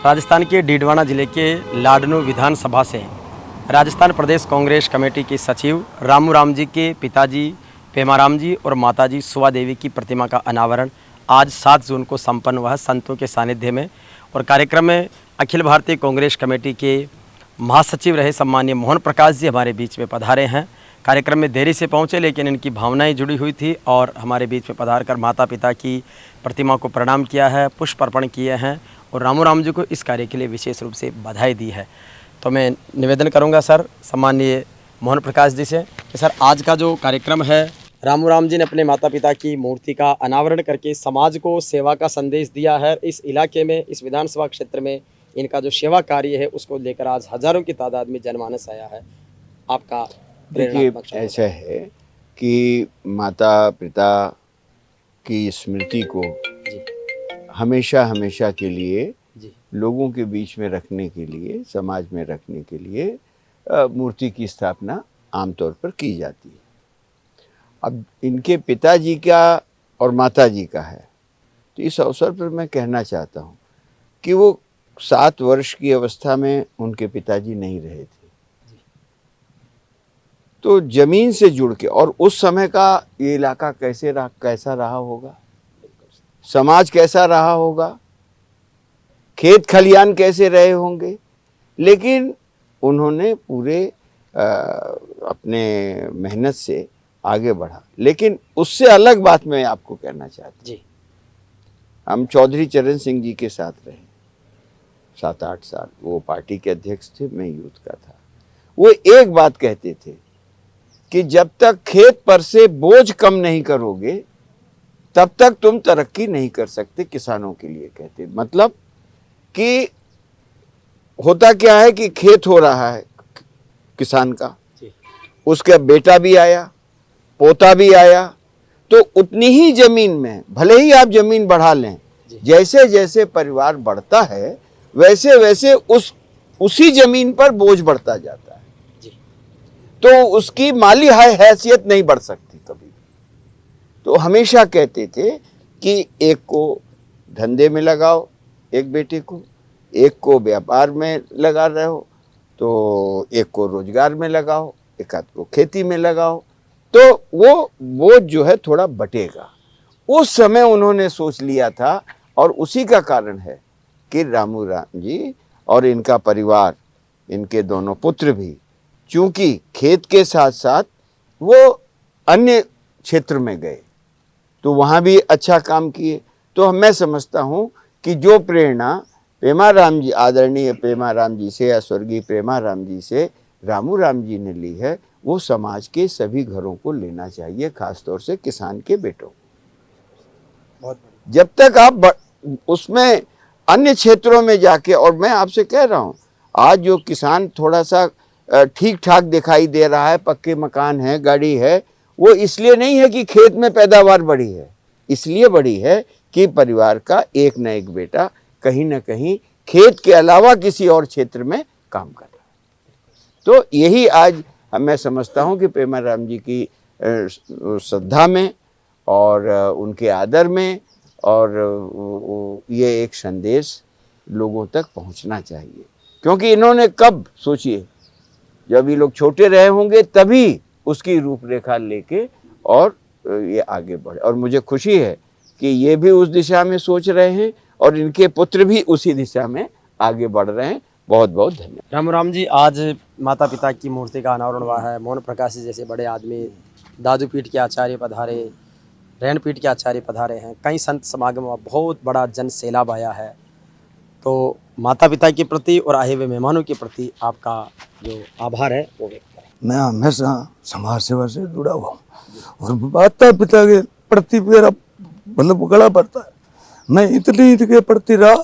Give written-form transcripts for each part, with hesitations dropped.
राजस्थान के डीडवाना जिले के लाडनू विधानसभा से राजस्थान प्रदेश कांग्रेस कमेटी के सचिव रामू राम जी के पिताजी पेमाराम जी और माताजी सुवा देवी की प्रतिमा का अनावरण आज 7 जून को संपन्न हुआ संतों के सानिध्य में। और कार्यक्रम में अखिल भारतीय कांग्रेस कमेटी के महासचिव रहे सम्मानीय मोहन प्रकाश जी हमारे बीच में पधारे हैं। कार्यक्रम में देरी से पहुंचे लेकिन इनकी भावनाएं जुड़ी हुई थी और हमारे बीच में पधार कर माता पिता की प्रतिमा को प्रणाम किया है, पुष्प अर्पण किए हैं और रामू राम जी को इस कार्य के लिए विशेष रूप से बधाई दी है। तो मैं निवेदन करूंगा सर सम्मानीय मोहन प्रकाश जी से कि सर आज का जो कार्यक्रम है, रामू राम जी ने अपने माता पिता की मूर्ति का अनावरण करके समाज को सेवा का संदेश दिया है। इस इलाके में, इस विधानसभा क्षेत्र में इनका जो सेवा कार्य है उसको लेकर आज हजारों की तादाद में जनमानस आया है। आपका देखिए, ऐसा है कि माता पिता की स्मृति को हमेशा हमेशा के लिए लोगों के बीच में रखने के लिए, समाज में रखने के लिए मूर्ति की स्थापना आमतौर पर की जाती है। अब इनके पिताजी का और माताजी का है, तो इस अवसर पर मैं कहना चाहता हूँ कि वो 7 वर्ष की अवस्था में उनके पिताजी नहीं रहे थे, तो जमीन से जुड़ के, और उस समय का ये इलाका कैसा रहा होगा, समाज कैसा रहा होगा, खेत खलियान कैसे रहे होंगे, लेकिन उन्होंने पूरे अपने मेहनत से आगे बढ़ा। लेकिन उससे अलग बात मैं आपको कहना चाहता हूँ। हम चौधरी चरण सिंह जी के साथ रहे 7-8 साल। वो पार्टी के अध्यक्ष थे, मैं यूथ का था। वो एक बात कहते थे कि जब तक खेत पर से बोझ कम नहीं करोगे तब तक तुम तरक्की नहीं कर सकते। किसानों के लिए कहते, मतलब कि होता क्या है कि खेत हो रहा है किसान का, उसका बेटा भी आया, पोता भी आया, तो उतनी ही जमीन में भले ही आप जमीन बढ़ा लें, जैसे जैसे परिवार बढ़ता है वैसे वैसे उसी जमीन पर बोझ बढ़ता जाता है, तो उसकी माली हैसियत नहीं बढ़ सकती कभी। तो हमेशा कहते थे कि एक को धंधे में लगाओ, एक बेटे को, एक को व्यापार में लगा रहे हो, तो एक को रोजगार में लगाओ, एक आध को खेती में लगाओ, तो वो बोझ जो है थोड़ा बटेगा। उस समय उन्होंने सोच लिया था, और उसी का कारण है कि रामू राम जी और इनका परिवार, इनके दोनों पुत्र भी, चूंकि खेत के साथ साथ वो अन्य क्षेत्र में गए तो वहाँ भी अच्छा काम किए। तो मैं समझता हूँ कि जो प्रेरणा पेमाराम जी, आदरणीय पेमाराम जी से या स्वर्गीय पेमाराम जी से रामू राम जी ने ली है, वो समाज के सभी घरों को लेना चाहिए, खासतौर से किसान के बेटों। जब तक आप उसमें अन्य क्षेत्रों में जाके, और मैं आपसे कह रहा हूँ आज जो किसान थोड़ा सा ठीक ठाक दिखाई दे रहा है, पक्के मकान है, गाड़ी है, वो इसलिए नहीं है कि खेत में पैदावार बढ़ी है, इसलिए बढ़ी है कि परिवार का एक न एक बेटा कहीं ना कहीं खेत के अलावा किसी और क्षेत्र में काम कर रहा है। तो यही आज मैं समझता हूँ कि पेमाराम जी की श्रद्धा में और उनके आदर में, और ये एक संदेश लोगों तक पहुँचना चाहिए। क्योंकि इन्होंने कब, सोचिए, जब ये लोग छोटे रहे होंगे तभी उसकी रूपरेखा लेके और ये आगे बढ़े। और मुझे खुशी है कि ये भी उस दिशा में सोच रहे हैं और इनके पुत्र भी उसी दिशा में आगे बढ़ रहे हैं। बहुत बहुत धन्यवाद। रामू राम जी, आज माता पिता की मूर्ति का अनावरण हुआ है। मोहन प्रकाश जी जैसे बड़े आदमी, दादू पीठ के आचार्य पधारे, रैन पीठ के आचार्य पधारे हैं, कई संत समागम हुआ, बहुत बड़ा जन सैलाब आया है। तो माता पिता के प्रति और आए हुए मेहमानों के प्रति आपका जो आभार है वो व्यक्त करें। मैं हमेशा समाज सेवा से जुड़ा हुआ हूँ और माता पिता के प्रति मेरा मतलब गला भरता है। मैं इतनी इनके प्रति रहा,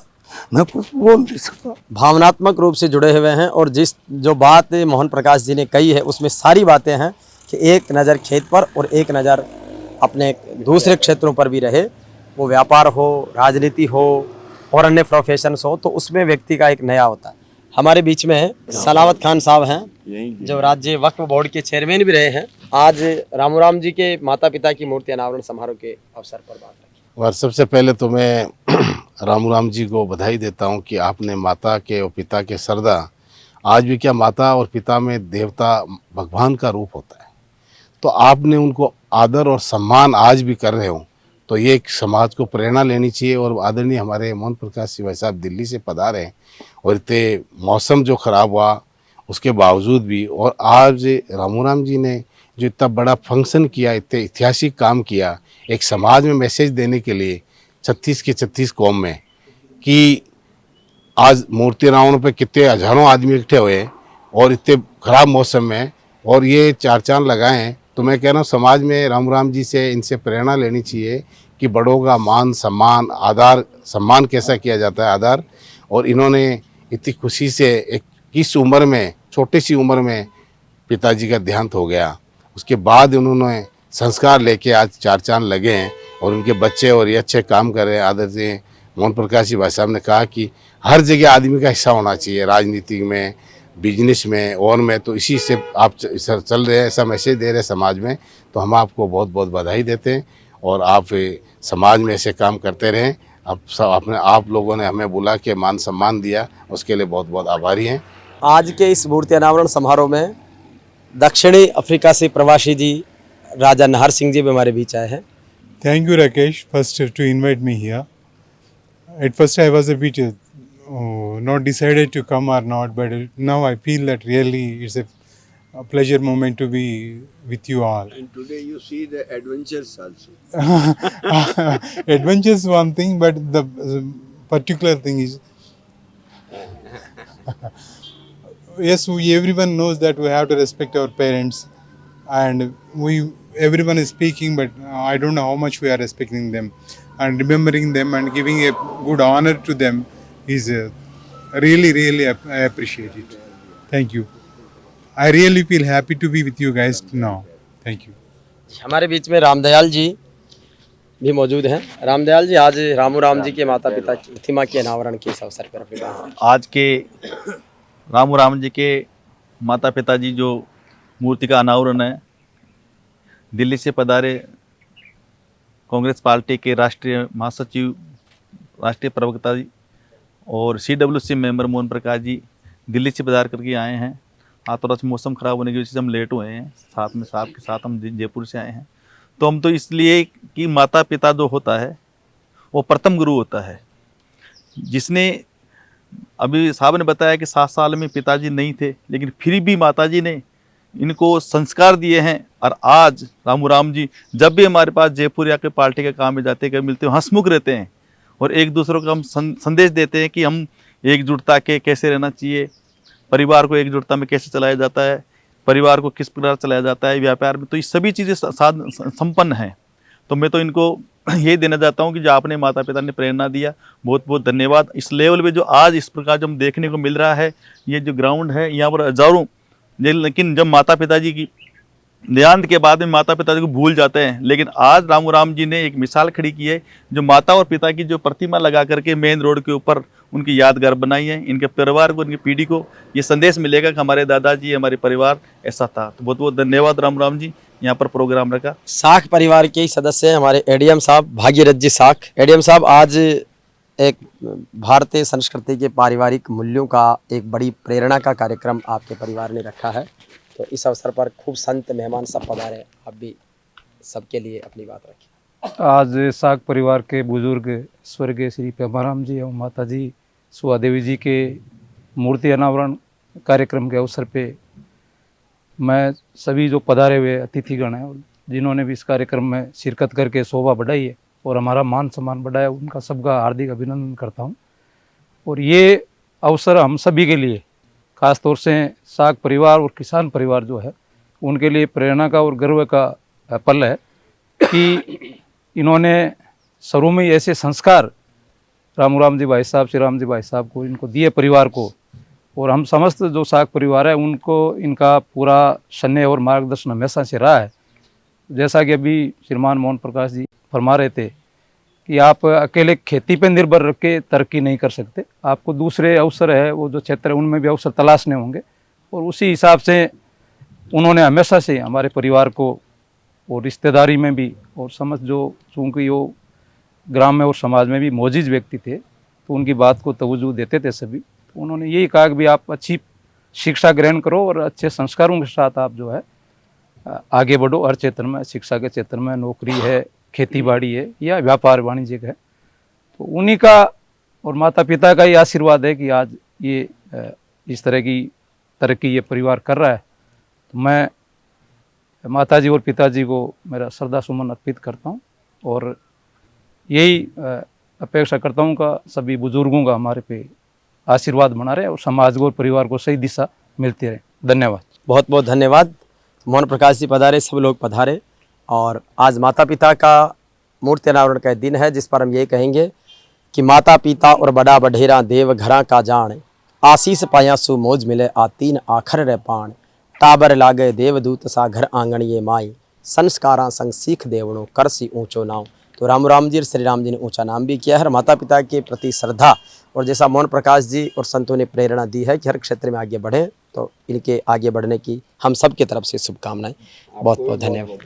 मैं कुछ बोल नहीं सकता। भावनात्मक रूप से जुड़े हुए हैं और जो बात मोहन प्रकाश जी ने कही है उसमें सारी बातें हैं कि एक नज़र खेत पर और एक नज़र अपने दूसरे क्षेत्रों पर भी रहे, वो व्यापार हो, राजनीति हो और अन्य प्रोफेशंस हो, तो उसमें व्यक्ति का एक नया होता है। हमारे बीच में सलावत खान साहब हैं जो राज्य वक्फ बोर्ड के चेयरमैन भी रहे हैं। आज रामू राम जी के माता पिता की मूर्ति अनावरण समारोह के अवसर पर बात रखी। और सबसे पहले तो मैं रामू जी को बधाई देता हूँ कि आपने माता के और पिता के श्रद्धा, आज भी क्या माता और पिता में देवता भगवान का रूप होता है, तो आपने उनको आदर और सम्मान आज भी कर रहे हो, तो ये एक समाज को प्रेरणा लेनी चाहिए। और आदरणीय हमारे मोहन प्रकाश सिंह भाई साहब दिल्ली से पधारे हैं और इतने मौसम जो ख़राब हुआ उसके बावजूद भी, और आज रामू जी ने जो इतना बड़ा फंक्शन किया, इतने ऐतिहासिक काम किया, एक समाज में मैसेज देने के लिए 36 के 36 कौम में, कि आज मूर्ति रावण पे कितने हजारों आदमी इकट्ठे हुए और इतने खराब मौसम में, और ये 4 चांद लगाए हैं। तो मैं कह रहा हूँ समाज में रामू जी से, इनसे प्रेरणा लेनी चाहिए कि बड़ों का मान सम्मान, आदर सम्मान कैसा किया जाता है, आदर। और इन्होंने इतनी खुशी से 21 उम्र में, छोटी सी उम्र में पिताजी का देहांत हो गया, उसके बाद उन्होंने संस्कार लेके आज 4 चांद लगे हैं और उनके बच्चे और ये अच्छे काम कर रहे हैं। आदरणीय मोहन प्रकाश जी भाई साहब ने कहा कि हर जगह आदमी का हिस्सा होना चाहिए, राजनीति में, बिजनेस में और में, तो इसी से आप चल रहे हैं, ऐसा मैसेज दे रहे हैं समाज में। तो हम आपको बहुत बहुत बधाई देते हैं और आप समाज में ऐसे काम करते रहें। आप लोगों ने हमें बुला के मान सम्मान दिया, उसके लिए बहुत बहुत आभारी हैं। आज के इस मूर्ति अनावरण समारोह में दक्षिणी अफ्रीका से प्रवासी जी राजा नाहर सिंह जी भी हमारे बीच आए हैं। Thank you, Rakesh, first to invite me here. At first, I was a bit not decided to come or not, but now I feel that really it's a pleasure moment to be with you all. And today you see the adventures also. Adventure is one thing, but the particular thing is yes, everyone knows that we have to respect our parents, and everyone is speaking, but I don't know how much we are respecting them and remembering them and giving a good honor to them is really I appreciate it. Thank you. I really feel happy to be with you guys now. Thank you. हमारे बीच में रामदयाल जी भी मौजूद हैं। रामदयाल जी, आज रामू जी के माता पिता की प्रतिमा के अनावरण के इस अवसर पर अपनी बात। आज के रामू जी के माता पिता जी जो मूर्ति का अनावरण है, दिल्ली से पधारे कांग्रेस पार्टी के राष्ट्रीय महासचिव, राष्ट्रीय प्रवक्ता जी और CWC मेंबर मोहन प्रकाश जी दिल्ली से पधार करके आए हैं। आज थोड़ा सा मौसम ख़राब होने की वजह से हम लेट हुए हैं, साथ में साथ के साथ हम जयपुर से आए हैं। तो हम तो इसलिए कि माता पिता जो होता है वो प्रथम गुरु होता है, जिसने अभी साहब ने बताया कि 7 साल में पिताजी नहीं थे, लेकिन फिर भी माताजी ने इनको संस्कार दिए हैं। और आज रामू जी जब भी हमारे पास जयपुर या के पार्टी के काम में जाते हैं, कभी मिलते हैं, हंसमुख रहते हैं और एक दूसरे को हम संदेश देते हैं कि हम एकजुटता के कैसे रहना चाहिए, परिवार को एकजुटता में कैसे चलाया जाता है, परिवार को किस प्रकार चलाया जाता है व्यापार में, तो ये सभी चीज़ें संपन्न हैं। तो मैं तो इनको यही देना चाहता हूँ कि जो आपने माता पिता ने प्रेरणा दिया, बहुत बहुत धन्यवाद। इस लेवल पे जो आज इस प्रकार जो हम देखने को मिल रहा है, ये जो ग्राउंड है यहाँ पर हजारों, लेकिन जब माता पिताजी की देहांत के बाद में माता पिताजी को भूल जाते हैं, लेकिन आज रामू जी ने एक मिसाल खड़ी की है, जो माता और पिता की जो प्रतिमा लगा करके मेन रोड के ऊपर उनकी यादगार बनाई है। इनके परिवार को, इनकी पीढ़ी को ये संदेश मिलेगा कि हमारे दादाजी, हमारे परिवार ऐसा था। तो बहुत बहुत धन्यवाद रामू जी, यहाँ पर प्रोग्राम रखा। साख परिवार के ही सदस्य हैं हमारे एडीएम साहब भागीरथ जी साख। एडीएम साहब, आज एक भारतीय संस्कृति के पारिवारिक मूल्यों का एक बड़ी प्रेरणा का कार्यक्रम आपके परिवार ने रखा है, तो इस अवसर पर खूब संत मेहमान सब पधारे, आप भी सबके लिए अपनी बात रखिए। आज साख परिवार के बुजुर्ग स्वर्गीय श्री पेमाराम जी एवं माता जी सुहा देवी जी के मूर्ति अनावरण कार्यक्रम के अवसर पे मैं सभी जो पधारे हुए अतिथिगण हैं, जिन्होंने भी इस कार्यक्रम में शिरकत करके शोभा बढ़ाई है और हमारा मान सम्मान बढ़ाया, उनका सबका हार्दिक अभिनंदन करता हूं। और ये अवसर हम सभी के लिए, खास तौर से साख परिवार और किसान परिवार जो है, उनके लिए प्रेरणा का और गर्व का पल है कि इन्होंने शुरू में ही ऐसे संस्कार रामू जी भाई साहब, श्री राम जी भाई साहब को इनको दिए परिवार को, और हम समस्त जो साख परिवार है उनको इनका पूरा स्नेह और मार्गदर्शन हमेशा से रहा है। जैसा कि अभी श्रीमान मोहन प्रकाश जी फरमा रहे थे कि आप अकेले खेती पर निर्भर रख के तरक्की नहीं कर सकते, आपको दूसरे अवसर है, वो जो क्षेत्र है उनमें भी अवसर तलाशने होंगे। और उसी हिसाब से उन्होंने हमेशा से हमारे परिवार को और रिश्तेदारी में भी और समझ जो, चूँकि वो ग्राम में और समाज में भी मोजिज व्यक्ति थे, तो उनकी बात को तवज्जो देते थे सभी। तो उन्होंने यही कहा कि भी आप अच्छी शिक्षा ग्रहण करो और अच्छे संस्कारों के साथ आप जो है आगे बढ़ो हर क्षेत्र में, शिक्षा के क्षेत्र में, नौकरी है, खेती बाड़ी है या व्यापार वाणिज्य है। तो उन्हीं का और माता पिता का ही आशीर्वाद है कि आज ये इस तरह की तरक्की ये परिवार कर रहा है। तो मैं माताजी और पिताजी को मेरा श्रद्धा सुमन अर्पित करता हूँ और यही अपेक्षा करता हूँ का सभी बुजुर्गों का हमारे पे आशीर्वाद बना रहे और समाज को और परिवार को सही दिशा मिलती रहे। धन्यवाद। बहुत बहुत धन्यवाद। मोहन प्रकाश जी पधारे, सब लोग पधारे और आज माता पिता का मूर्ति अनावरण का दिन है, जिस पर हम ये कहेंगे कि माता पिता और बड़ा बढेरा देव घरा का जान, आशीष पाया सु मौज मिले आ तीन आखर रे पान, टाबर लागे देवदूत सा घर आंगन ये माई, संस्कारा संग सीख देवणो कर सी ऊंचो नाम। तो राम जी और श्री राम जी ने ऊंचा नाम भी किया है। माता पिता के प्रति श्रद्धा और जैसा मोहन प्रकाश जी और संतों ने प्रेरणा दी है कि हर क्षेत्र में आगे बढ़ें, तो इनके आगे बढ़ने की हम सब की तरफ से शुभकामनाएं। बहुत बहुत धन्यवाद।